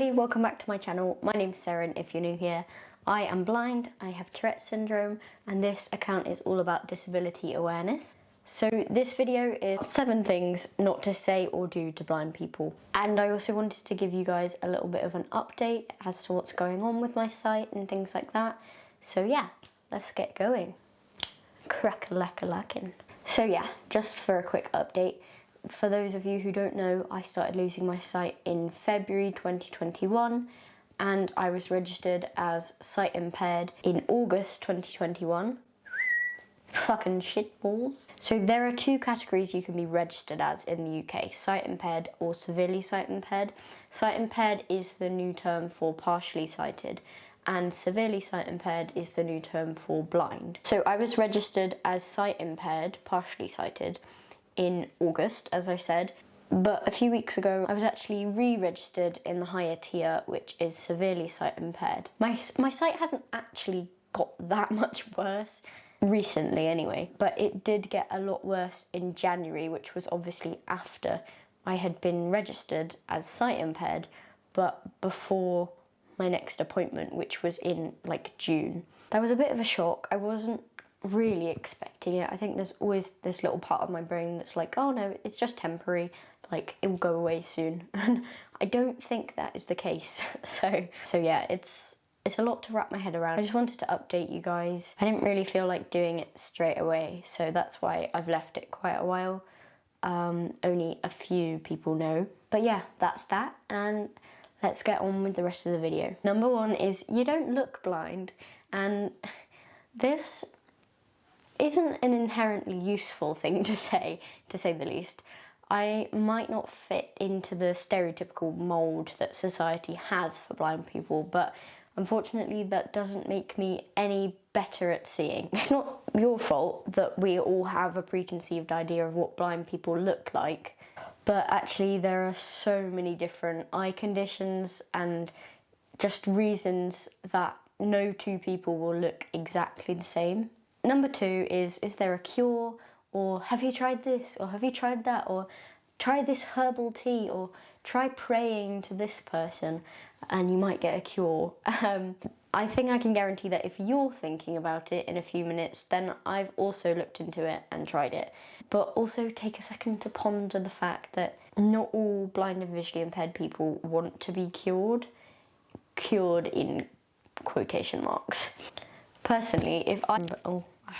everybody, welcome back to my channel. My name's Seren if you're new here. I am blind, I have Tourette's syndrome, and this account is all about disability awareness. So this video is 7 things not to say or do to blind people. And I also wanted to give you guys a little bit of an update as to what's going on with my sight and things like that. So yeah, let's get going. Crack-a-lack-a-lackin'. So yeah, just for a quick update. For those of you who don't know, I started losing my sight in February 2021 and I was registered as sight impaired in August 2021. Fucking shitballs. So there are 2 categories you can be registered as in the UK, sight impaired or severely sight impaired. Sight impaired is the new term for partially sighted and severely sight impaired is the new term for blind. So I was registered as sight impaired, partially sighted, in August, as I said, but a few weeks ago I was actually re-registered in the higher tier, which is severely sight impaired. My sight hasn't actually got that much worse, recently anyway, but it did get a lot worse in January, which was obviously after I had been registered as sight impaired, but before my next appointment, which was in like June. That was a bit of a shock. I wasn't really expecting it. I think there's always this little part of my brain that's like, oh no, it's just temporary, like it will go away soon. And I don't think that is the case. So yeah, it's a lot to wrap my head around. I just wanted to update you guys. I didn't really feel like doing it straight away, so that's why I've left it quite a while. Only a few people know. But yeah, that's that, and let's get on with the rest of the video. Number 1 is you don't look blind, and this isn't an inherently useful thing to say the least. I might not fit into the stereotypical mould that society has for blind people, but unfortunately that doesn't make me any better at seeing. It's not your fault that we all have a preconceived idea of what blind people look like, but actually there are so many different eye conditions and just reasons that no 2 people will look exactly the same. Number 2 is there a cure, or have you tried this, or have you tried that, or try this herbal tea, or try praying to this person and you might get a cure. I think I can guarantee that if you're thinking about it in a few minutes, then I've also looked into it and tried it. But also take a second to ponder the fact that not all blind and visually impaired people want to be cured. Cured in quotation marks. Personally, if I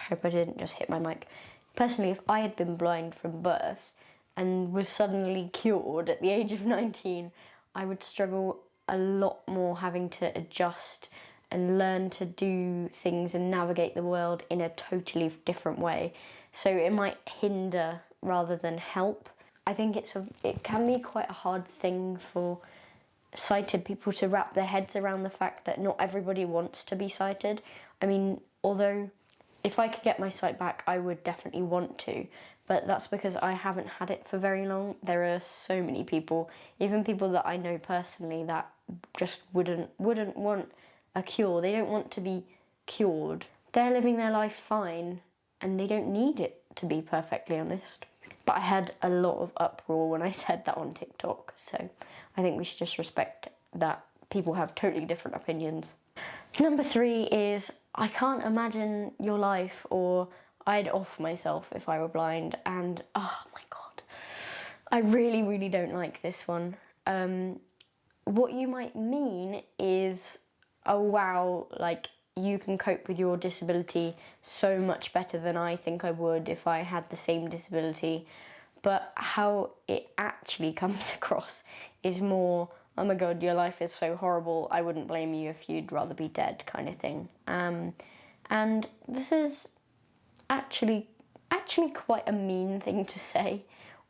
hope I didn't just hit my mic. Personally, if I had been blind from birth and was suddenly cured at the age of 19, I would struggle a lot more having to adjust and learn to do things and navigate the world in a totally different way. So it might hinder rather than help. I think it can be quite a hard thing for sighted people to wrap their heads around the fact that not everybody wants to be sighted. I mean, although if I could get my sight back, I would definitely want to, but that's because I haven't had it for very long. There are so many people, even people that I know personally, that just wouldn't want a cure. They don't want to be cured. They're living their life fine, and they don't need it, to be perfectly honest. But I had a lot of uproar when I said that on TikTok, so I think we should just respect that people have totally different opinions. Number 3 is I can't imagine your life, or I'd off myself if I were blind, and oh my god, I really don't like this one. What you might mean is, oh wow, like you can cope with your disability so much better than I think I would if I had the same disability, but how it actually comes across is more, oh my god, your life is so horrible, I wouldn't blame you if you'd rather be dead, kind of thing. And this is actually quite a mean thing to say,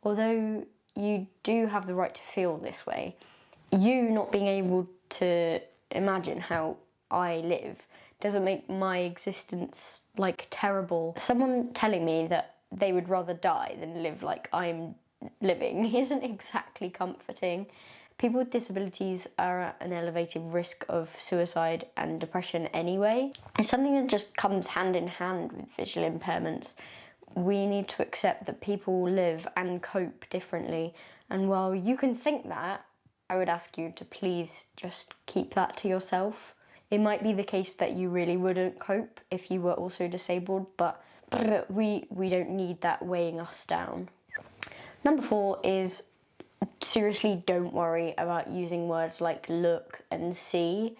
although you do have the right to feel this way. You not being able to imagine how I live doesn't make my existence like terrible. Someone telling me that they would rather die than live like I'm living isn't exactly comforting. People with disabilities are at an elevated risk of suicide and depression anyway. It's something that just comes hand in hand with visual impairments. We need to accept that people live and cope differently, and while you can think that, I would ask you to please just keep that to yourself. It might be the case that you really wouldn't cope if you were also disabled, but we don't need that weighing us down. Number 4 is seriously don't worry about using words like look and see.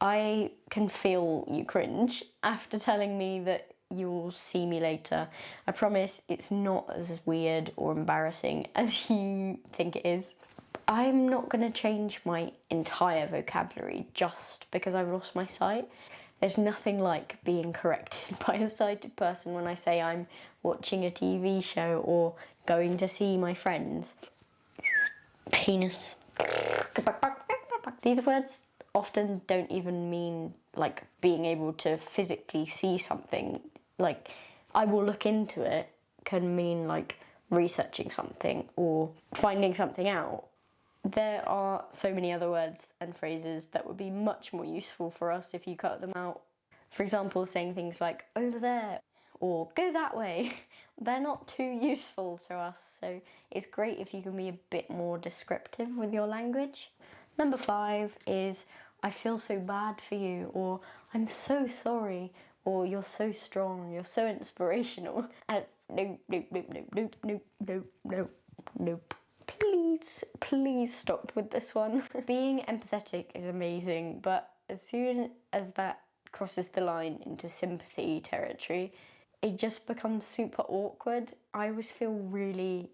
I can feel you cringe after telling me that you'll see me later. I promise it's not as weird or embarrassing as you think it is. I'm not going to change my entire vocabulary just because I've lost my sight. There's nothing like being corrected by a sighted person when I say I'm watching a TV show or going to see my friends. Penis. These words often don't even mean like being able to physically see something. Like, I will look into it can mean like researching something or finding something out. There are so many other words and phrases that would be much more useful for us if you cut them out. For example, saying things like over there or go that way. They're not too useful to us, so it's great if you can be a bit more descriptive with your language. Number 5 is I feel so bad for you, or I'm so sorry, or you're so strong, you're so inspirational. Nope, nope, nope, nope, nope, nope, nope, nope, nope. Please stop with this one. Being empathetic is amazing, but as soon as that crosses the line into sympathy territory, it just becomes super awkward. I always feel really,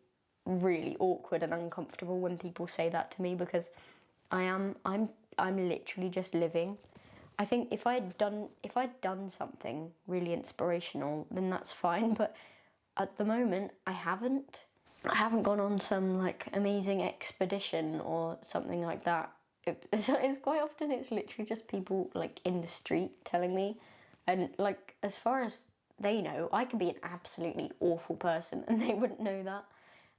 really awkward and uncomfortable when people say that to me because I'm literally just living. I think if I'd done something really inspirational, then that's fine, but at the moment I haven't gone on some like amazing expedition or something like that. It's quite often it's literally just people like in the street telling me, and like as far as they know, I could be an absolutely awful person and they wouldn't know that.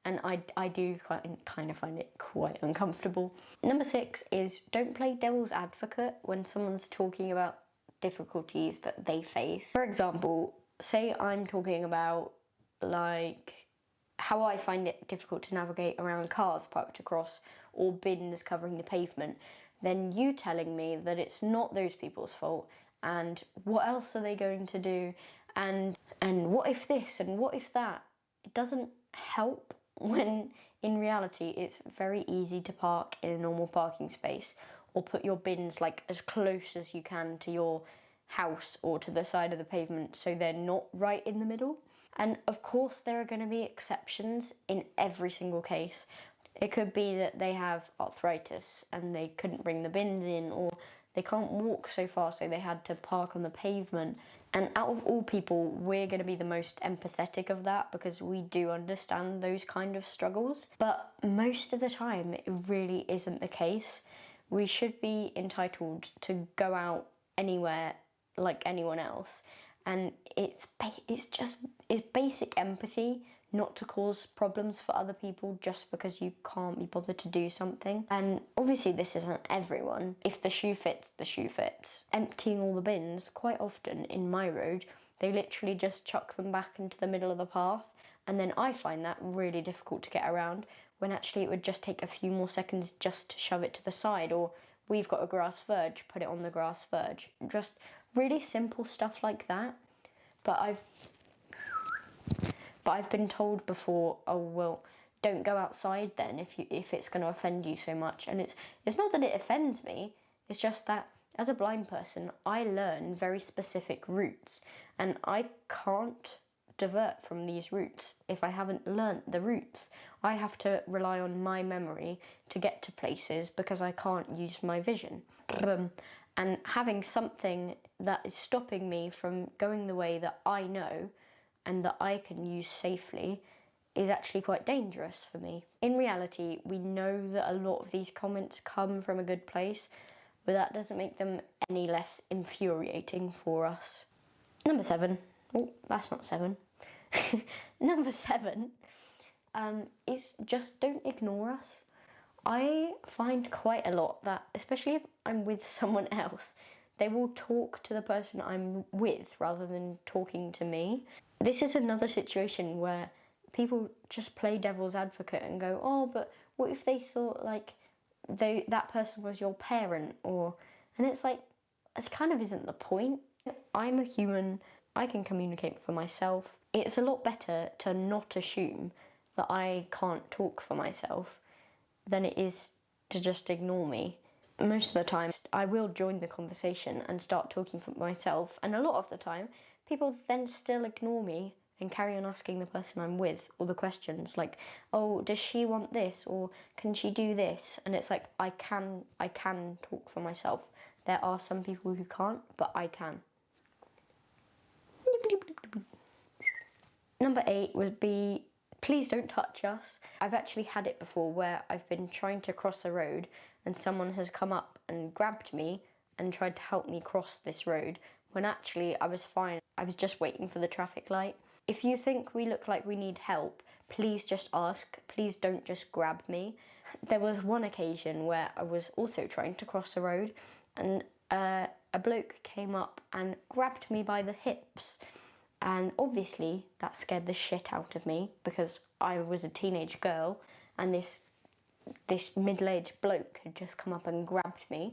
And I do kind of find it quite uncomfortable. Number 6 is don't play devil's advocate when someone's talking about difficulties that they face. For example, say I'm talking about like how I find it difficult to navigate around cars parked across or bins covering the pavement, then you telling me that it's not those people's fault and what else are they going to do and what if this and what if that, it doesn't help when in reality it's very easy to park in a normal parking space or put your bins like as close as you can to your house or to the side of the pavement so they're not right in the middle. And of course there are going to be exceptions in every single case. It could be that they have arthritis and they couldn't bring the bins in, or they can't walk so far so they had to park on the pavement. And out of all people, we're going to be the most empathetic of that because we do understand those kind of struggles. But most of the time it really isn't the case. We should be entitled to go out anywhere like anyone else. And it's basic empathy not to cause problems for other people just because you can't be bothered to do something. And obviously this isn't everyone. If the shoe fits, the shoe fits. Emptying all the bins, quite often in my road, they literally just chuck them back into the middle of the path. And then I find that really difficult to get around when actually it would just take a few more seconds just to shove it to the side, or we've got a grass verge, put it on the grass verge. Just really simple stuff like that. But I've been told before, oh well, don't go outside then if it's going to offend you so much. And it's not that it offends me, it's just that as a blind person I learn very specific routes and I can't divert from these routes if I haven't learnt the routes. I have to rely on my memory to get to places because I can't use my vision. And having something that is stopping me from going the way that I know and that I can use safely is actually quite dangerous for me. In reality, we know that a lot of these comments come from a good place, but that doesn't make them any less infuriating for us. Number 7. Oh, that's not 7. Number 7 is just don't ignore us. I find quite a lot that, especially if I'm with someone else, they will talk to the person I'm with rather than talking to me. This is another situation where people just play devil's advocate and go, oh, but what if they thought like that person was your parent, and it's like, it kind of isn't the point. I'm a human, I can communicate for myself. It's a lot better to not assume that I can't talk for myself than it is to just ignore me. Most of the time, I will join the conversation and start talking for myself, and a lot of the time, people then still ignore me and carry on asking the person I'm with all the questions, like, oh, does she want this, or can she do this? And it's like, I can talk for myself. There are some people who can't, but I can. Number 8 would be, please don't touch us. I've actually had it before where I've been trying to cross a road and someone has come up and grabbed me and tried to help me cross this road, when actually I was fine. I was just waiting for the traffic light. If you think we look like we need help, please just ask. Please don't just grab me. There was one occasion where I was also trying to cross a road, and a bloke came up and grabbed me by the hips. And obviously that scared the shit out of me, because I was a teenage girl and this middle-aged bloke had just come up and grabbed me,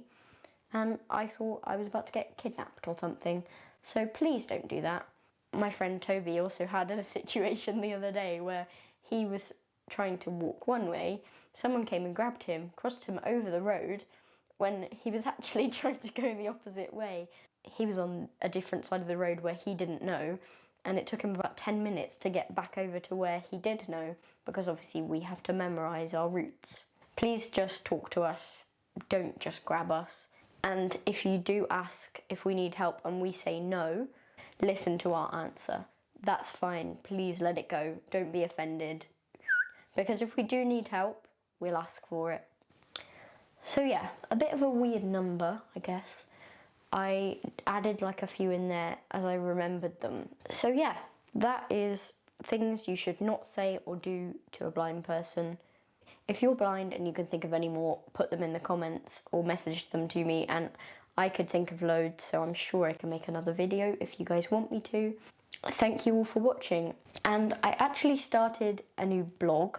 and I thought I was about to get kidnapped or something. So please don't do that. My friend Toby also had a situation the other day where he was trying to walk one way, someone came and grabbed him, crossed him over the road, when he was actually trying to go the opposite way. He was on a different side of the road where he didn't know, and it took him about 10 minutes to get back over to where he did know, because obviously we have to memorise our routes. Please just talk to us, don't just grab us. And if you do ask if we need help and we say no, listen to our answer. That's fine, please let it go, don't be offended. Because if we do need help, we'll ask for it. So yeah, a bit of a weird number, I guess. I added like a few in there as I remembered them. So yeah, that is things you should not say or do to a blind person. If you're blind and you can think of any more, put them in the comments or message them to me, and I could think of loads, so I'm sure I can make another video if you guys want me to. Thank you all for watching. And I actually started a new blog.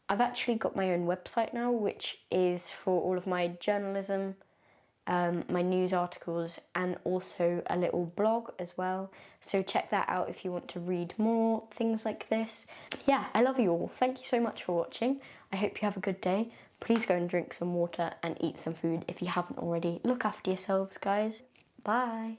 I've actually got my own website now, which is for all of my journalism, my news articles, and also a little blog as well. So check that out if you want to read more things like this. Yeah, I love you all. Thank you so much for watching. I hope you have a good day. Please go and drink some water and eat some food if you haven't already. Look after yourselves, guys. Bye.